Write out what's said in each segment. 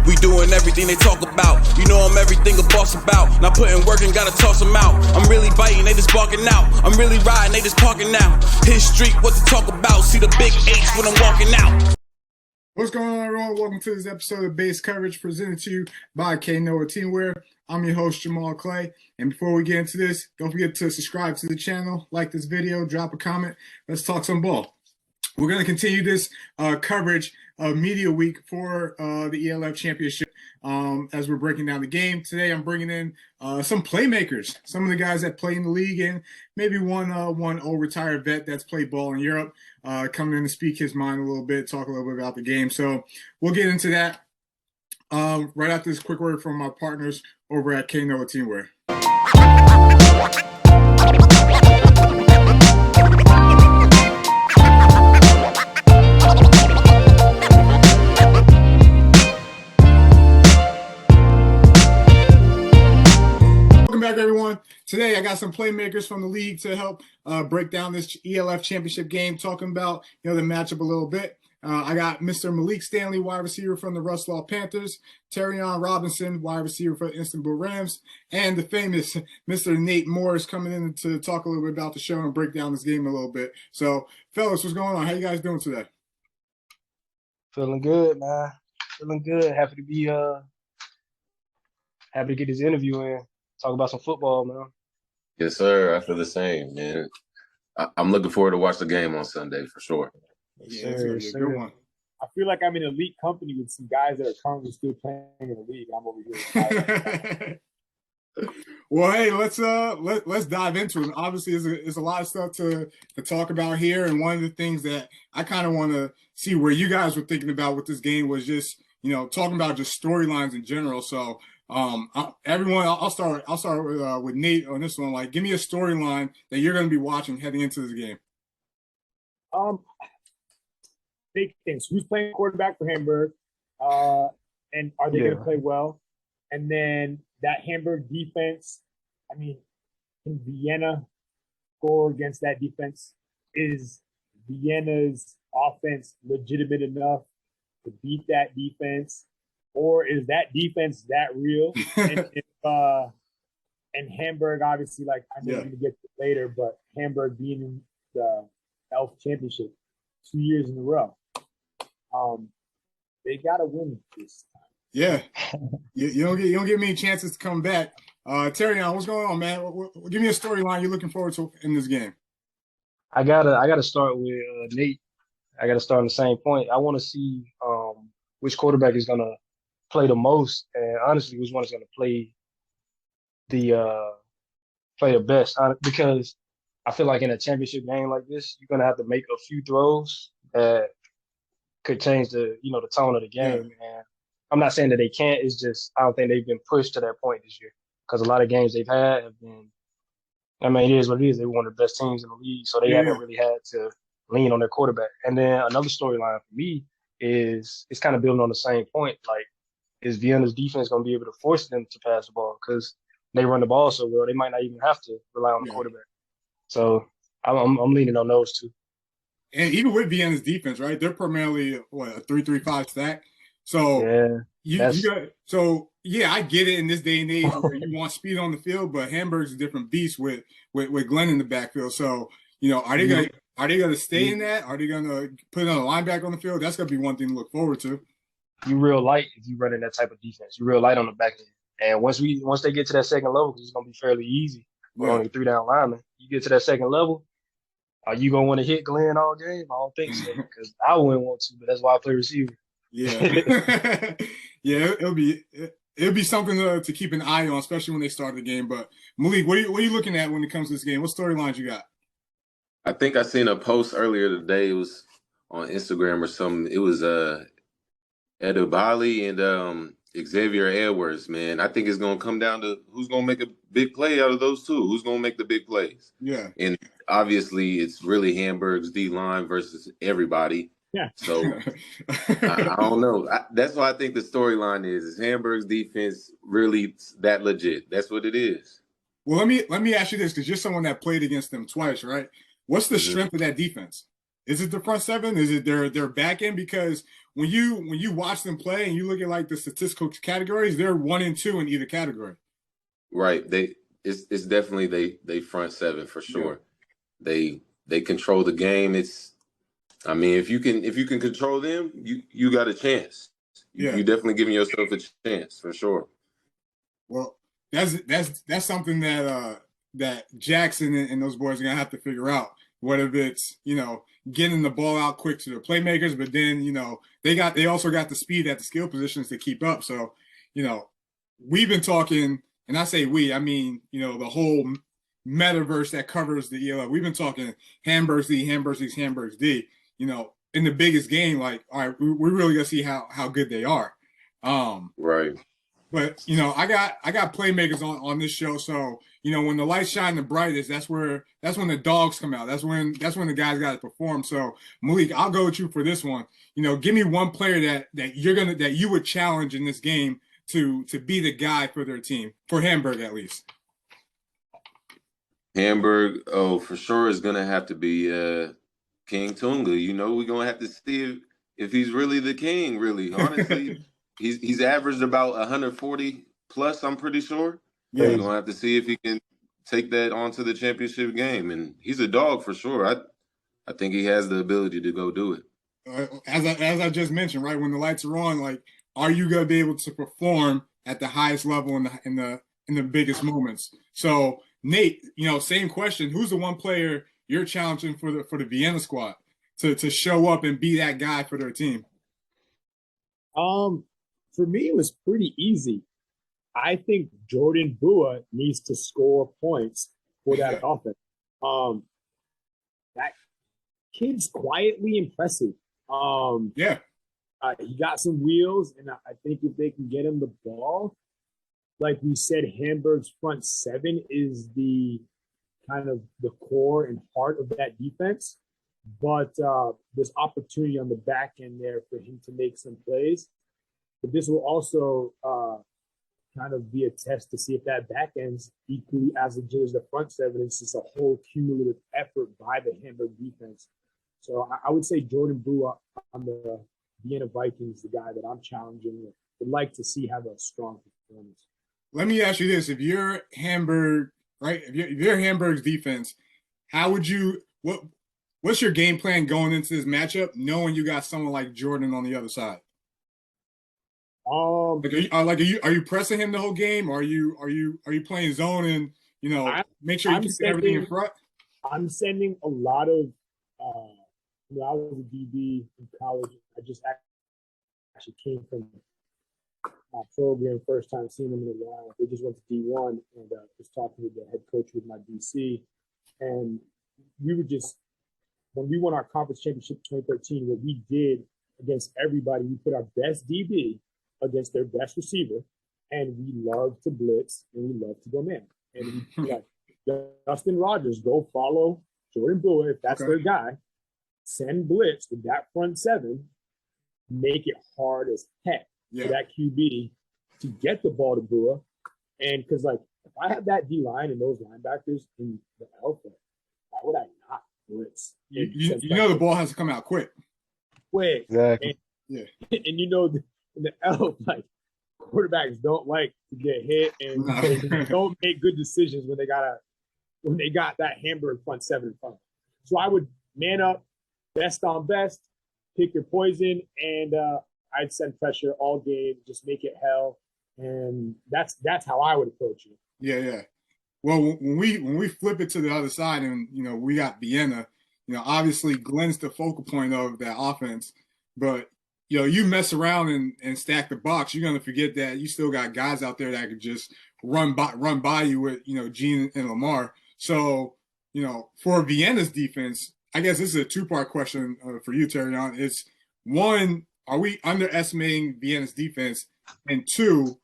We doing everything they talk about. You know I'm everything a boss about. Not putting work and gotta toss them out. I'm really biting, they just barking out. I'm really riding, they just parking now. His street, what to talk about. See the big H when I'm walking out. What's going on, everyone? Welcome to this episode of Base Coverage presented to you by Knoah Teamwear. I'm your host, Jamal Clay. And before we get into this, don't forget to subscribe to the channel, like this video, drop a comment. Let's talk some ball. We're going to continue this coverage of Media Week for the ELF Championship as we're breaking down the game. Today, I'm bringing in some playmakers, some of the guys that play in the league, and maybe one old retired vet that's played ball in Europe, coming in to speak his mind a little bit, talk a little bit about the game. So we'll get into that right after this quick word from our partners over at Knoah Teamwear. Back, everyone. Today I got some playmakers from the league to help break down this ELF championship game, talking about the matchup a little bit. I got Mr. Malik Stanley, wide receiver from the Russell Panthers, Terrion Robinson, wide receiver for the Istanbul Rams, and the famous Mr. Nate Morris coming in to talk a little bit about the show and break down this game a little bit. So, fellas, what's going on? How you guys doing today? Feeling good, man. Feeling good. Happy to get this interview in. Talk about some football, man. Yes, sir. I feel the same, man. I'm looking forward to watch the game on Sunday for sure. Yeah, it's gonna be a good one. I feel like I'm in elite company with some guys that are currently still playing in the league. I'm over here. Well, hey, let's dive into it. Obviously, there's a lot of stuff to talk about here, and one of the things that I kind of want to see where you guys were thinking about with this game was just talking about just storylines in general. So. Everyone, I'll start with Nate on this one. Like, give me a storyline that you're going to be watching heading into this game. Big things. Who's playing quarterback for Hamburg? And are they going to play well? And then that Hamburg defense. I mean, can Vienna score against that defense? Is Vienna's offense legitimate enough to beat that defense? Or is that defense that real? And Hamburg, obviously, like I know we're going to get to it later, but Hamburg being in the ELF Championship 2 years in a row, they got to win this time. Yeah, you don't get many chances to come back. Terrion, what's going on, man? Give me a storyline you're looking forward to in this game. I gotta start with Nate. I gotta start on the same point. I want to see which quarterback is gonna play the most, and honestly, which one is going to play the best? Because I feel like in a championship game like this, you're going to have to make a few throws that could change the the tone of the game. And I'm not saying that they can't. It's just I don't think they've been pushed to that point this year because a lot of games they've had have been. I mean, it is what it is. They're one of the best teams in the league, so they haven't really had to lean on their quarterback. And then another storyline for me is it's kind of building on the same point, like. Is Vienna's defense going to be able to force them to pass the ball? Because they run the ball so well, they might not even have to rely on the quarterback. So I'm leaning on those two. And even with Vienna's defense, right? They're primarily a 3-3-5 stack. So I get it in this day and age where you want speed on the field, but Hamburg's a different beast with Glenn in the backfield. So are they going to stay in that? Are they going to put another linebacker on the field? That's going to be one thing to look forward to. You real light if you running that type of defense. You real light on the back end. And once they get to that second level, because it's gonna be fairly easy. We're only 3 down linemen. You get to that second level, are you gonna want to hit Glenn all game? I don't think so, because I wouldn't want to, but that's why I play receiver. Yeah. Yeah, it'll be something to keep an eye on, especially when they start the game. But Malik, what are you looking at when it comes to this game? What storylines you got? I think I seen a post earlier today. It was on Instagram or something. It was Edubali and Xavier Edwards, man. I think it's going to come down to who's going to make a big play out of those two. Who's going to make the big plays? Yeah. And obviously, it's really Hamburg's D-line versus everybody. Yeah. So, I don't know. That's what I think the storyline is Hamburg's defense really that legit? That's what it is. Well, let me ask you this, because you're someone that played against them twice, right? What's the strength of that defense? Is it the front seven? Is it their back end? Because when you watch them play and you look at like the statistical categories, they're 1 and 2 in either category. Right. It's definitely they front seven for sure. Yeah. They control the game. I mean, if you can control them, you got a chance. Yeah. You definitely giving yourself a chance for sure. Well, that's something that that Jackson and those boys are gonna have to figure out. Whether it's getting the ball out quick to the playmakers, but then they also got the speed at the skill positions to keep up. So we've been talking, and I say we, I mean the whole metaverse that covers the ELF. We've been talking Hamburg's D, Hamburg's East, Hamburg's D. In the biggest game, like all right, we're really gonna see how good they are. Right. But I got playmakers on this show, so when the lights shine the brightest, that's when the dogs come out. That's when the guys got to perform. So Malik, I'll go with you for this one. Give me one player that you would challenge in this game to be the guy for their team, for Hamburg at least. Hamburg, for sure is gonna have to be King Tunga. We're gonna have to see if he's really the king. Really, honestly. He's averaged about 140 plus, I'm pretty sure. Yeah. We're gonna have to see if he can take that onto the championship game. And he's a dog for sure. I think he has the ability to go do it. As I just mentioned, right, when the lights are on, like, are you gonna be able to perform at the highest level in the biggest moments? So Nate, same question. Who's the one player you're challenging for the Vienna squad to show up and be that guy for their team? For me, it was pretty easy. I think Jordan Bua needs to score points for that offense. That kid's quietly impressive. He got some wheels, and I think if they can get him the ball, like we said, Hamburg's front seven is the kind of the core and heart of that defense. But there's opportunity on the back end there for him to make some plays. But this will also kind of be a test to see if that back end's equally as legit as the front seven. It's just a whole cumulative effort by the Hamburg defense. So I would say Jordan Bua on the Vienna Vikings, the guy that I'm challenging, would like to see have a strong performance. Let me ask you this: if you're Hamburg, right? If you're Hamburg's defense, how would you what's your game plan going into this matchup, knowing you got someone like Jordan on the other side? Are you pressing him the whole game? Or are you playing zone and make sure you keep everything in front? I'm sending a lot of. I was a DB in college. I just actually came from my program, first time seeing them in a while. They just went to D1 and was talking with the head coach with my DC, and we were just when we won our conference championship 2013. What we did against everybody, we put our best DB against their best receiver, and we love to blitz and we love to go man. And we like Justin Rogers, go follow Jordan Bua if that's their guy. Send blitz with that front seven, make it hard as heck for that QB to get the ball to Bua. And because like if I have that D line and those linebackers in the alpha, why would I not blitz? The ball has to come out quick. Quick. Exactly. And in the elf, like quarterbacks don't like to get hit and they don't make good decisions when they got that Hamburg front seven in front. So I would man up, best on best, pick your poison, and I'd send pressure all game, just make it hell, and that's how I would approach it. Yeah. Well, when we flip it to the other side, and we got Vienna, obviously Glenn's the focal point of that offense, but you mess around and stack the box, you're gonna forget that you still got guys out there that could just run by you with Gene and Lamar. So for Vienna's defense, I guess this is a two-part question for you, Terrion. It's one, are we underestimating Vienna's defense? And two,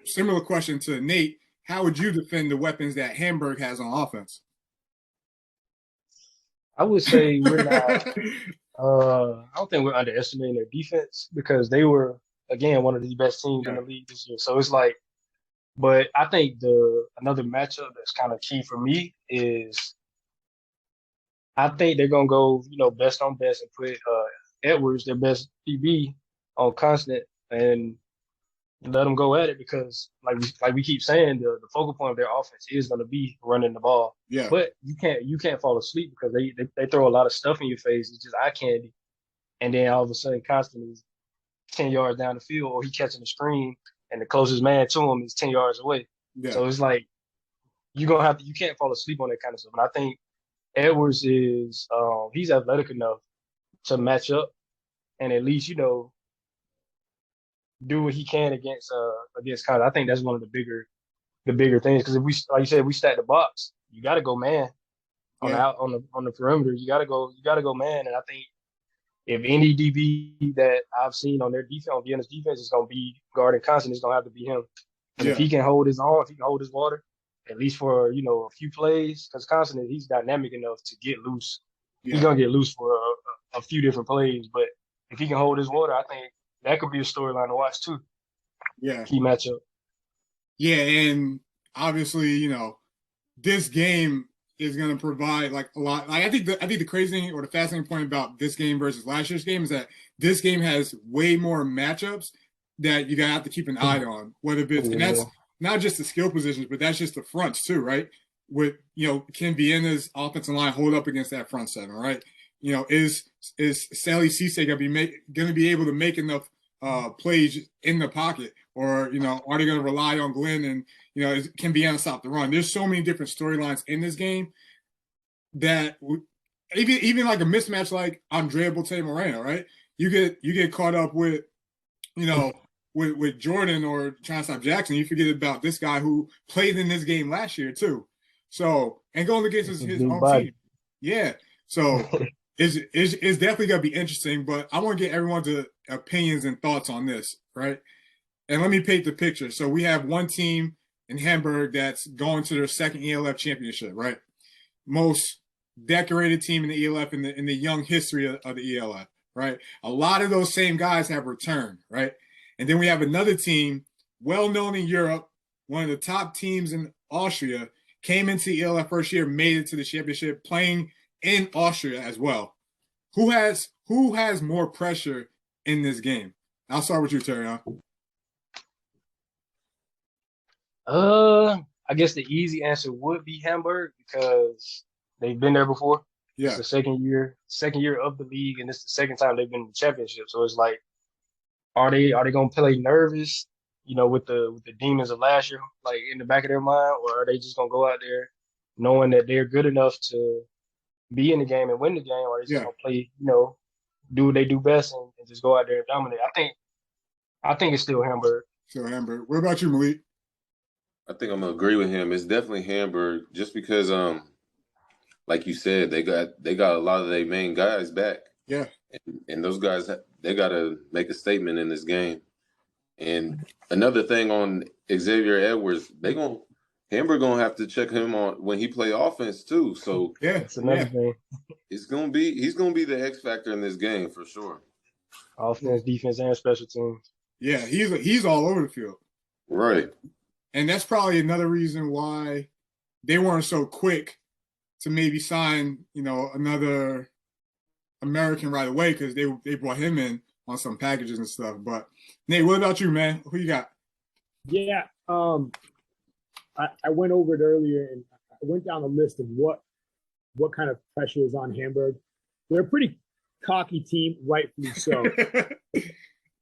similar question to Nate, how would you defend the weapons that Hamburg has on offense? I would say we're not. I don't think we're underestimating their defense because they were, again, one of the best teams in the league this year. So it's like, but I think another matchup that's kind of key for me is I think they're gonna go, best on best and put Edwards, their best DB, on constant and let them go at it because, like we keep saying, the focal point of their offense is gonna be running the ball. Yeah. But you can't fall asleep because they throw a lot of stuff in your face. It's just eye candy, and then all of a sudden, constant is 10 yards down the field, or he catching the screen, and the closest man to him is 10 yards away. Yeah. So it's like you can't fall asleep on that kind of stuff. And I think Edwards is he's athletic enough to match up and at least do what he can against Connor. I think that's one of the bigger things because if we, like you said, we stack the box, you got to go man on the perimeter. You got to go man, and I think if any DB that I've seen on their defense, on Vienna's defense, is going to be guarding Constant, it's going to have to be him. And if he can hold his own, if he can hold his water, at least for a few plays, because Constant, he's dynamic enough to get loose. He's gonna get loose for a few different plays, but if he can hold his water, I think that could be a storyline to watch too. Yeah, key matchup. Yeah, and obviously, this game is going to provide like a lot. Like I think the crazy thing or the fascinating point about this game versus last year's game is that this game has way more matchups that you gotta have to keep an eye on. Whether it's and that's not just the skill positions, but that's just the fronts too, right? With can Vienna's offensive line hold up against that front seven, right? Is Sally Cisse gonna be able to make enough plays in the pocket, or are they going to rely on Glenn and can Vienna stop the run? There's so many different storylines in this game that even like a mismatch like Andrea Botte Moreno, right? You get caught up with with Jordan or trying to stop Jackson. You forget about this guy who played in this game last year too. So and going against his own team, yeah. So. It's definitely going to be interesting, but I want to get everyone's opinions and thoughts on this, right? And let me paint the picture. So we have one team in Hamburg that's going to their second ELF championship, right? Most decorated team in the ELF in the young history of the ELF, right? A lot of those same guys have returned, right? And then we have another team, well-known in Europe, one of the top teams in Austria, came into the ELF first year, made it to the championship, playing in Austria as well. Who has more pressure in this game? I'll start with you, Terry. I guess the easy answer would be Hamburg because they've been there before. Yeah. It's the second year of the league, and it's the second time they've been in the championship. So it's like, are they gonna play nervous, with the demons of last year, like in the back of their mind, or are they just gonna go out there knowing that they're good enough to be in the game and win the game, or they just gonna play, do what they do best and just go out there and dominate? I think it's still Hamburg. Still Hamburg. What about you, Malik? I think I'm gonna agree with him. It's definitely Hamburg, just because, like you said, they got a lot of their main guys back. Yeah. And those guys, they gotta make a statement in this game. And another thing on Xavier Edwards, Hamburg gonna have to check him on when he play offense too. So that's another thing. He's gonna be the X factor in this game for sure. Offense, defense, and special teams. Yeah, he's all over the field. Right. And that's probably another reason why they weren't so quick to maybe sign, another American right away, because they brought him in on some packages and stuff. But Nate, what about you, man? Who you got? Yeah. I went over it earlier, and I went down a list of what kind of pressure is on Hamburg. They're a pretty cocky team, rightfully so.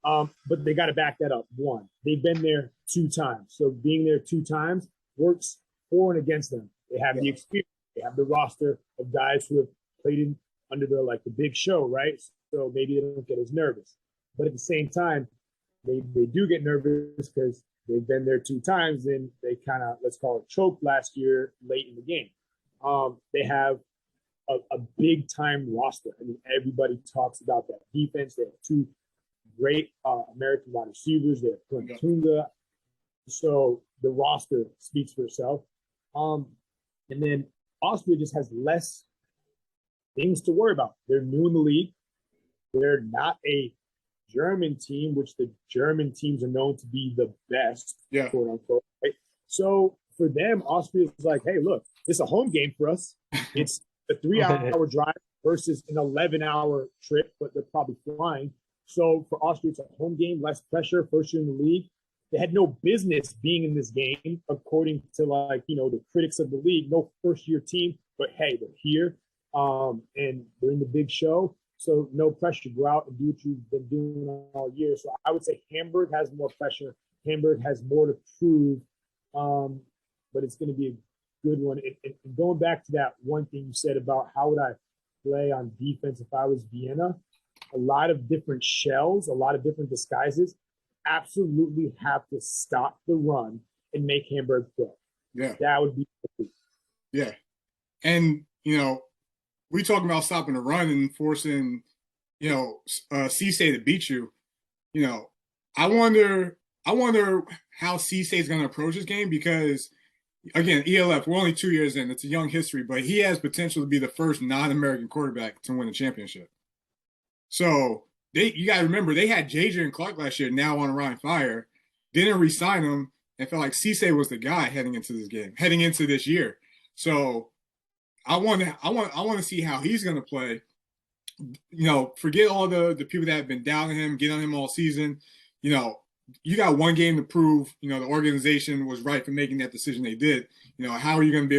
But they got to back that up. One, they've been there 2 times. So being there 2 times works for and against them. They have the experience. They have the roster of guys who have played under the big show, right? So maybe they don't get as nervous. But at the same time, they do get nervous because they've been there 2 times and they kind of, let's call it, choked last year late in the game. They have a big time roster. I mean, everybody talks about that defense. They have 2 great American wide receivers. They have Tunga. So the roster speaks for itself. And then Austria just has less things to worry about. They're new in the league. They're not a German team, which the German teams are known to be the best, quote unquote. Right? So for them, Austria is like, hey, look, it's a home game for us. It's a 3-hour drive versus an 11-hour trip, but they're probably flying. So for Austria, it's a home game, less pressure, first year in the league. They had no business being in this game, according to the critics of the league. No first-year team, but hey, they're here, and they're in the big show. So no pressure. Go out and do what you've been doing all year. So I would say Hamburg has more pressure. Hamburg has more to prove, but it's going to be a good one. And going back to that one thing you said about how would I play on defense if I was Vienna, a lot of different shells, a lot of different disguises. Absolutely have to stop the run and make Hamburg throw. Yeah, that would be. Yeah, and we talking about stopping the run and forcing, Cisse to beat you. I wonder how Cisse is going to approach this game because, again, ELF, we're only 2 years in. It's a young history, but he has potential to be the first non-American quarterback to win a championship. So you got to remember, they had JJ and Clark last year, now on Ryan Fire, didn't re-sign him, and felt like Cisse was the guy heading into this year. So I want to see how he's going to play. Forget all the people that have been doubting him, get on him all season. You got one game to prove, the organization was right for making that decision they did. How are you going to be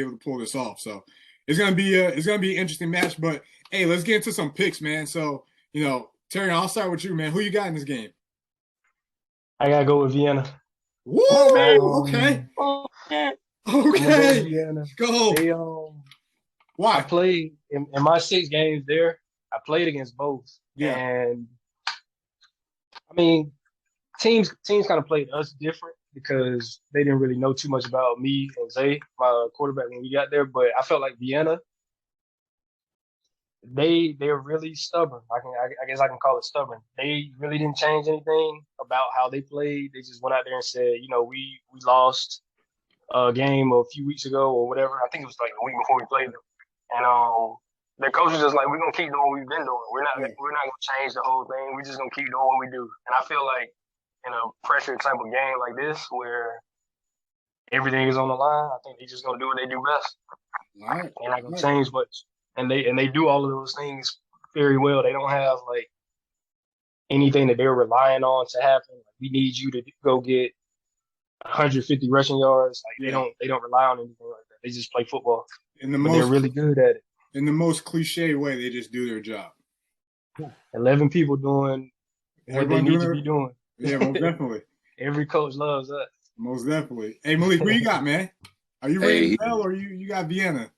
able to pull this off? So it's going to be an interesting match. But hey, let's get into some picks, man. So Terry, I'll start with you, man. Who you got in this game? I gotta go with Vienna. Whoa! Okay. Vienna. Go. They, Why? I played in my 6 games there. I played against both. Yeah. And I mean, teams kind of played us different because they didn't really know too much about me and Zay, my quarterback, when we got there. But I felt like Vienna, they're really stubborn. I guess I can call it stubborn. They really didn't change anything about how they played. They just went out there and said, we lost a game a few weeks ago or whatever. I think it was like a week before we played them. And their coach was just like, we're gonna keep doing what we've been doing. We're not gonna change the whole thing. We're just gonna keep doing what we do. And I feel like in a pressure type of game like this, where everything is on the line, I think they're just gonna do what they do best. All right. They're not gonna change much. And they do all of those things very well. They don't have like anything that they're relying on to happen. Like, we need you to go get 150 rushing yards. Like they don't rely on anything like that. They just play football. They're really good at it. In the most cliche way, they just do their job. 11 people doing what they need to be doing. Yeah, most definitely. Every coach loves that. Most definitely. Hey, Malik, who you got, man? Are you ready to tell or you got Vienna?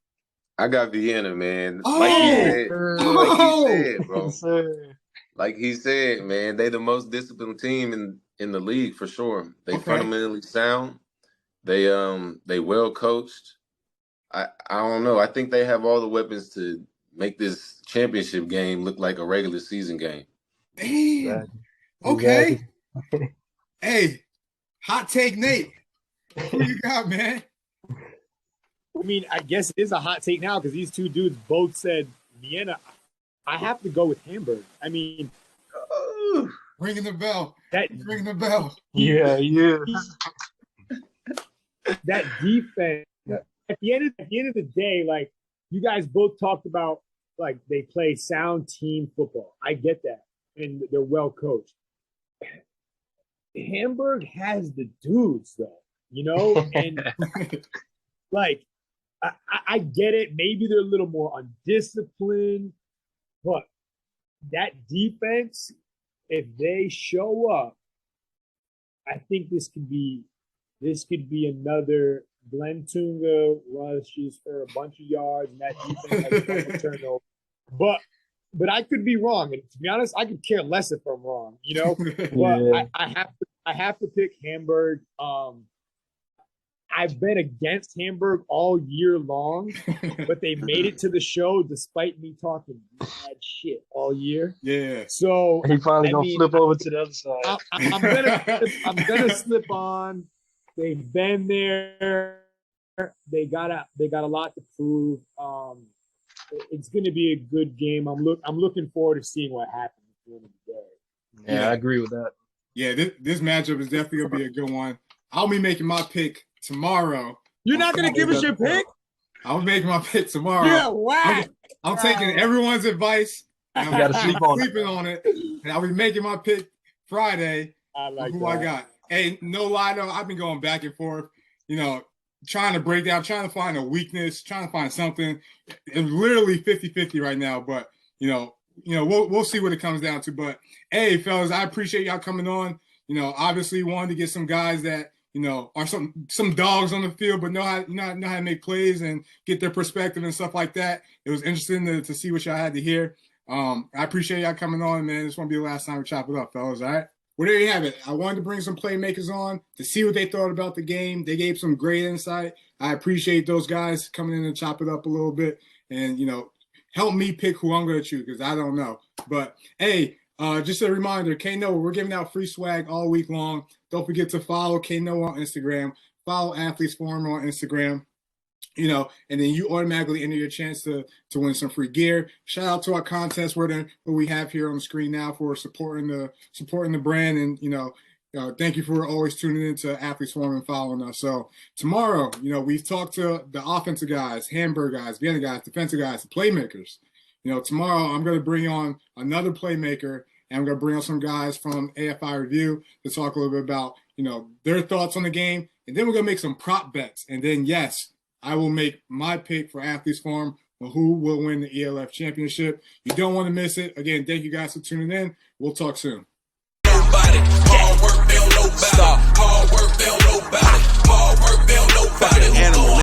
I got Vienna, man. Oh! Like he said, bro. Yes, sir. Like he said, man, they the most disciplined team in the league for sure. They fundamentally sound. They well coached. I don't know. I think they have all the weapons to make this championship game look like a regular season game. Damn. Okay. Hey, hot take, Nate. Who you got, man? I mean, I guess it is a hot take now because these two dudes both said Vienna. I have to go with Hamburg. I mean, ringing the bell. Ringing the bell. Yeah. That defense. At the end of the day, like you guys both talked about, like they play sound team football. I get that, and they're well coached. Hamburg has the dudes, though, and like I get it. Maybe they're a little more undisciplined, but that defense, if they show up, I think this could be another Glenn Tunga rushes for a bunch of yards, and that defense has a couple of turnovers. But I could be wrong, and to be honest, I could care less if I'm wrong, But Yeah. I have to pick Hamburg. I've been against Hamburg all year long, but they made it to the show despite me talking bad shit all year. Yeah. So He finally gonna flip over to the other side. I'm gonna slip on. They've been there. They got a lot to prove. It's going to be a good game. I'm looking forward to seeing what happens at the end of the day. Yeah, I agree with that. Yeah, this matchup is definitely gonna be a good one. I'll be making my pick tomorrow. You're not going to give us your pick? I'll make my pick tomorrow. Yeah, whack. I'm taking everyone's advice. And You gotta sleep on it. sleeping on it. And I'll be making my pick Friday. I like who that. I got. Hey, no lie though, I've been going back and forth, trying to break down, trying to find a weakness, trying to find something. It's literally 50-50 right now, but we'll see what it comes down to. But hey, fellas, I appreciate y'all coming on. Obviously wanted to get some guys that are some dogs on the field, but know how to make plays and get their perspective and stuff like that. It was interesting to see what y'all had to hear. I appreciate y'all coming on, man. This won't be the last time we chop it up, fellas. All right. Well, there you have it. I wanted to bring some playmakers on to see what they thought about the game. They gave some great insight. I appreciate those guys coming in and chop it up a little bit and, help me pick who I'm going to choose because I don't know. But, hey, just a reminder, Knoah, we're giving out free swag all week long. Don't forget to follow Knoah on Instagram. Follow Athletes Forum on Instagram. And then you automatically enter your chance to win some free gear. Shout out to our contest where we have here on the screen now for supporting the brand. And, thank you for always tuning in to Athletes Forum and following us. So tomorrow, we've talked to the offensive guys, Hamburg guys, Vienna guys, defensive guys, the playmakers. Tomorrow I'm going to bring on another playmaker and I'm going to bring on some guys from AFI Review to talk a little bit about, their thoughts on the game. And then we're going to make some prop bets. And then, yes, I will make my pick for Athletes Forum on who will win the ELF championship. You don't want to miss it. Again, thank you guys for tuning in. We'll talk soon. Nobody. Hard work, they don't know about it. Hard work, they don't know about it. Hard work, they don't know about it.